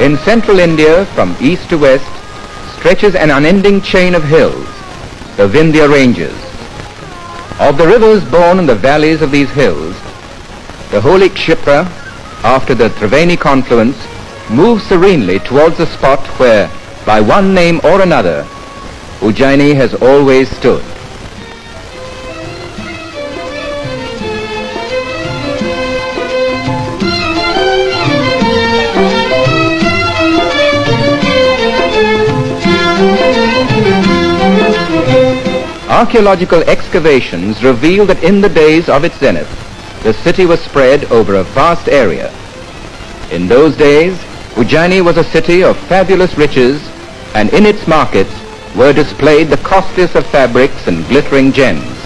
In central India, from east to west, stretches an unending chain of hills, the Vindhya ranges. Of the rivers born in the valleys of these hills, the holy Kshipra, after the Triveni confluence, moves serenely towards the spot where, by one name or another, Ujjaini has always stood. Archaeological excavations reveal that in the days of its zenith, the city was spread over a vast area. In those days, Ujjaini was a city of fabulous riches, and in its markets were displayed the costliest of fabrics and glittering gems.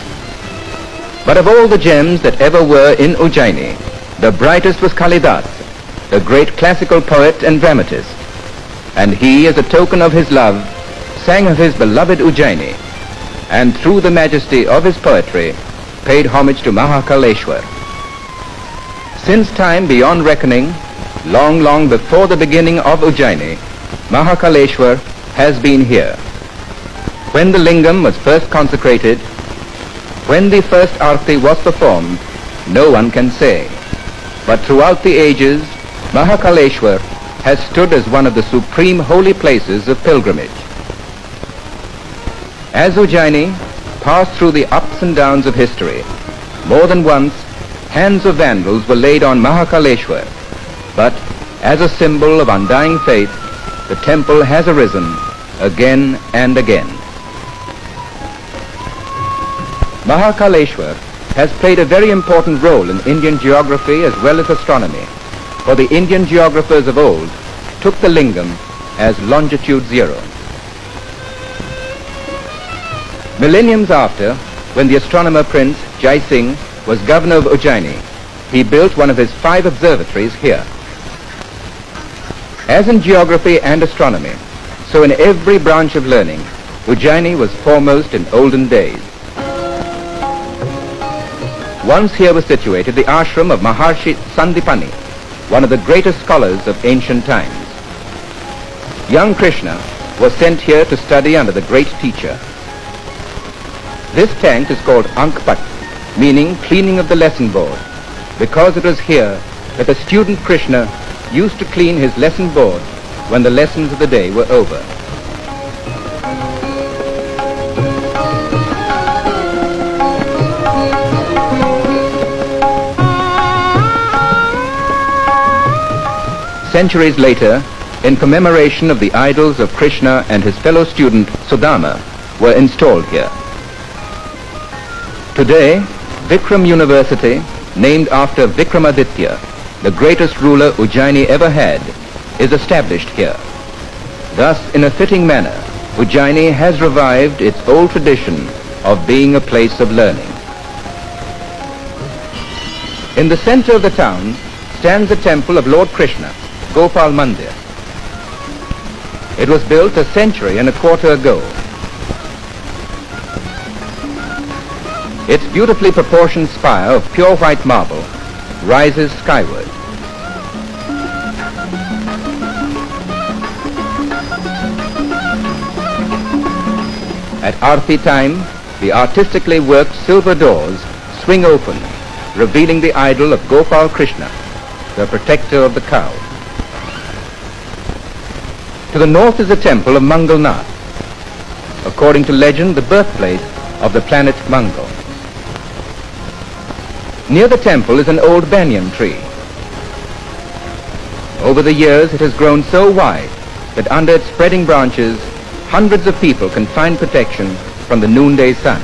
But of all the gems that ever were in Ujjaini, the brightest was Kalidas, the great classical poet and dramatist. And he, as a token of his love, sang of his beloved Ujjaini, and through the majesty of his poetry, paid homage to Mahakaleshwar. Since time beyond reckoning, long, long before the beginning of Ujjaini, Mahakaleshwar has been here. When the lingam was first consecrated, when the first arti was performed, no one can say. But throughout the ages, Mahakaleshwar has stood as one of the supreme holy places of pilgrimage. As Ujjaini passed through the ups and downs of history, more than once, hands of vandals were laid on Mahakaleshwar. But as a symbol of undying faith, the temple has arisen again and again. Mahakaleshwar has played a very important role in Indian geography as well as astronomy, for the Indian geographers of old took the lingam as longitude 0. Millenniums after, when the astronomer Prince Jai Singh was governor of Ujjaini, he built one of his 5 observatories here. As in geography and astronomy, so in every branch of learning, Ujjaini was foremost in olden days. Once here was situated the ashram of Maharshi Sandipani, one of the greatest scholars of ancient times. Young Krishna was sent here to study under the great teacher. This tank is called Ankpat, meaning cleaning of the lesson board, because it was here that the student Krishna used to clean his lesson board when the lessons of the day were over. Centuries later, in commemoration of the idols of Krishna and his fellow student Sudama, were installed here. Today, Vikram University, named after Vikramaditya, the greatest ruler Ujjaini ever had, is established here. Thus, in a fitting manner, Ujjaini has revived its old tradition of being a place of learning. In the center of the town stands the temple of Lord Krishna, Gopal Mandir. It was built a century and a quarter ago. Its beautifully proportioned spire of pure white marble rises skyward. At Aarti time, the artistically worked silver doors swing open, revealing the idol of Gopal Krishna, the protector of the cow. To the north is the temple of Mangalnath, according to legend the birthplace of the planet Mangal. Near the temple is an old banyan tree. Over the years it has grown so wide that under its spreading branches hundreds of people can find protection from the noonday sun.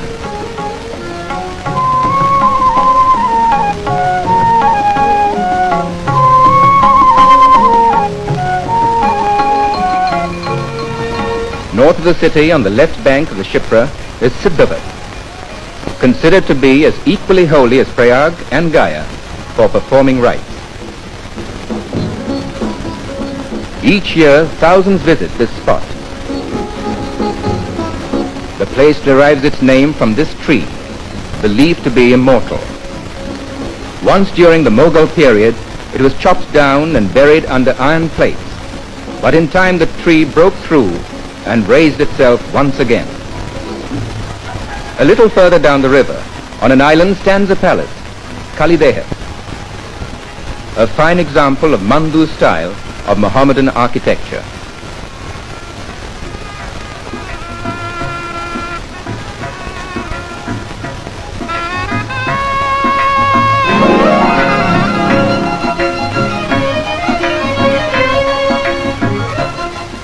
North of the city, on the left bank of the Shipra, is Siddhavat, considered to be as equally holy as Prayag and Gaya for performing rites. Each year, thousands visit this spot. The place derives its name from this tree, believed to be immortal. Once during the Mughal period, it was chopped down and buried under iron plates. but in time the tree broke through and raised itself once again. A little further down the river, on an island, stands a palace, Kalidehe, a fine example of Mandu style of Mohammedan architecture.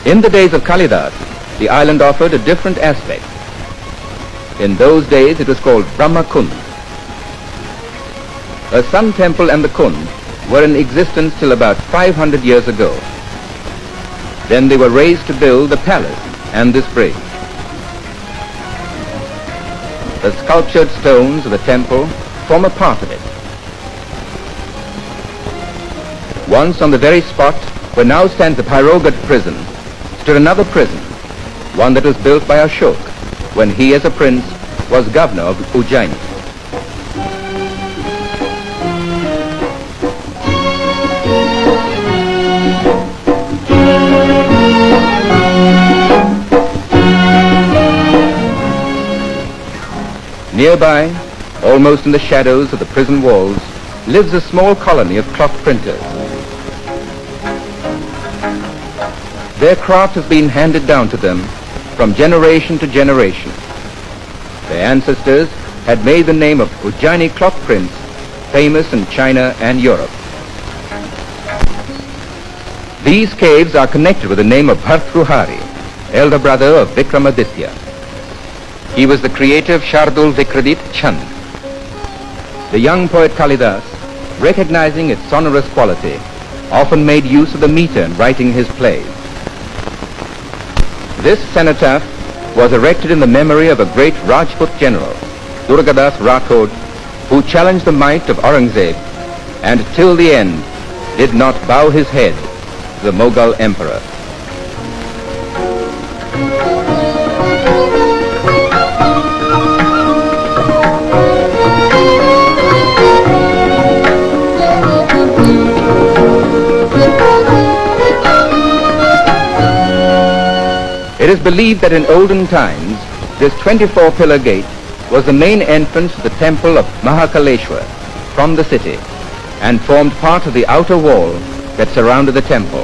In the days of Kalidas, the island offered a different aspect. In those days it was called Brahma Kund. A sun temple and the Kund were in existence till about 500 years ago. Then they were raised to build the palace and this bridge. The sculptured stones of the temple form a part of it. Once on the very spot where now stands the Pyrogat prison, stood another prison, one that was built by Ashok when he as a prince was governor of Ujjaini. Nearby, almost in the shadows of the prison walls, lives a small colony of cloth printers. Their craft has been handed down to them from generation to generation. Their ancestors had made the name of Ujjaini cloth prints famous in China and Europe. These caves are connected with the name of Bhartruhari, elder brother of Vikramaditya. He was the creator of Shardul Vikradit Chand. The young poet Kalidas, recognizing its sonorous quality, often made use of the meter in writing his plays. This cenotaph was erected in the memory of a great Rajput general, Durgadas Rathod, who challenged the might of Aurangzeb and till the end did not bow his head to the Mughal emperor. It is believed that in olden times, this 24-pillar gate was the main entrance to the temple of Mahakaleshwar from the city and formed part of the outer wall that surrounded the temple.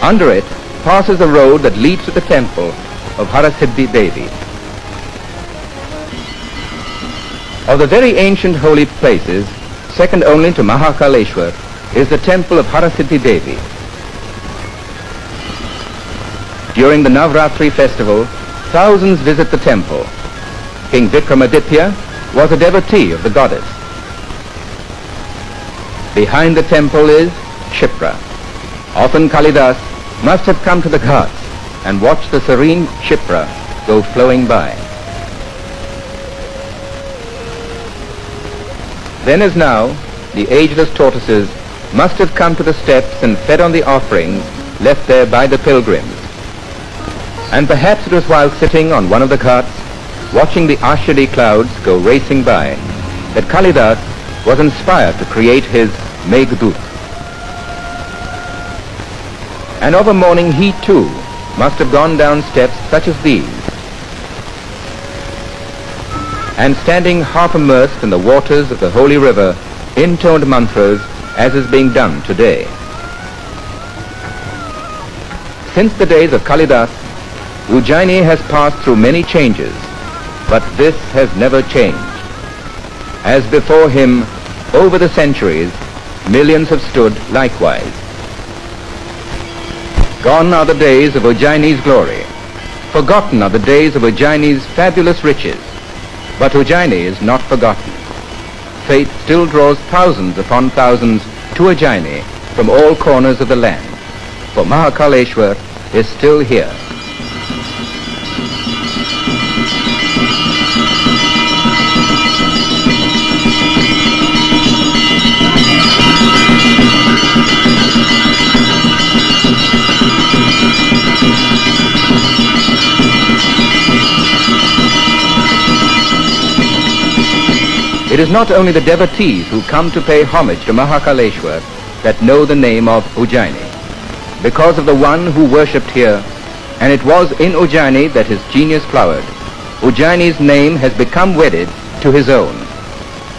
Under it passes a road that leads to the temple of Harasiddhi Devi. Of the very ancient holy places, second only to Mahakaleshwar, is the temple of Harasiddhi Devi. During the Navratri festival, thousands visit the temple. King Vikramaditya was a devotee of the goddess. Behind the temple is Shipra. Often Kalidas must have come to the ghats and watched the serene Shipra go flowing by. Then as now, the ageless tortoises must have come to the steps and fed on the offerings left there by the pilgrims. And perhaps it was while sitting on one of the ghats, watching the Ashadi clouds go racing by, that Kalidas was inspired to create his Meghdut. And of a morning he too must have gone down steps such as these, and standing half immersed in the waters of the holy river, intoned mantras as is being done today. Since the days of Kalidas, Ujjaini has passed through many changes, but this has never changed. As before him, over the centuries, millions have stood likewise. Gone are the days of Ujjaini's glory. Forgotten are the days of Ujjaini's fabulous riches. But Ujjaini is not forgotten. Fate still draws thousands upon thousands to Ujjaini from all corners of the land. For Mahakaleshwar is still here. It is not only the devotees who come to pay homage to Mahakaleshwar that know the name of Ujjaini. Because of the one who worshipped here, and it was in Ujjaini that his genius flowered, Ujjaini's name has become wedded to his own.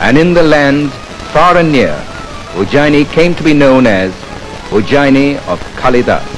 And in the lands far and near, Ujjaini came to be known as Ujjaini of Kalidas.